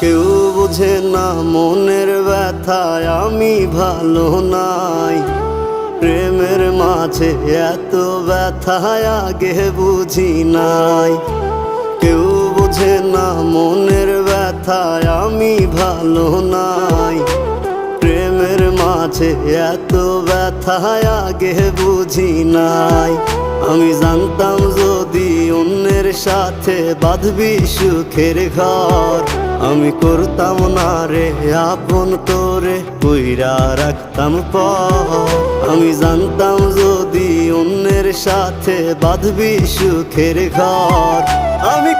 কেউ বুঝে না মনের ব্যথায় আমি ভালো নাই। প্রেমের মাঝে এত ব্যথায় আগে বুঝি নাই। কেউ বুঝে না মনের ব্যথায় আমি ভালো নাই। প্রেমের মাঝে এত ব্যথায় আগে বুঝি নাই। আমি জানতাম যদি অন্যের সাথে বাঁধবি সুখের ঘর, আমি করতাম না রে আপন তোরে কইরা রাখতাম পর। আমি জানতাম যদি অন্যের সাথে বাঁধবি সুখের ঘর, আমি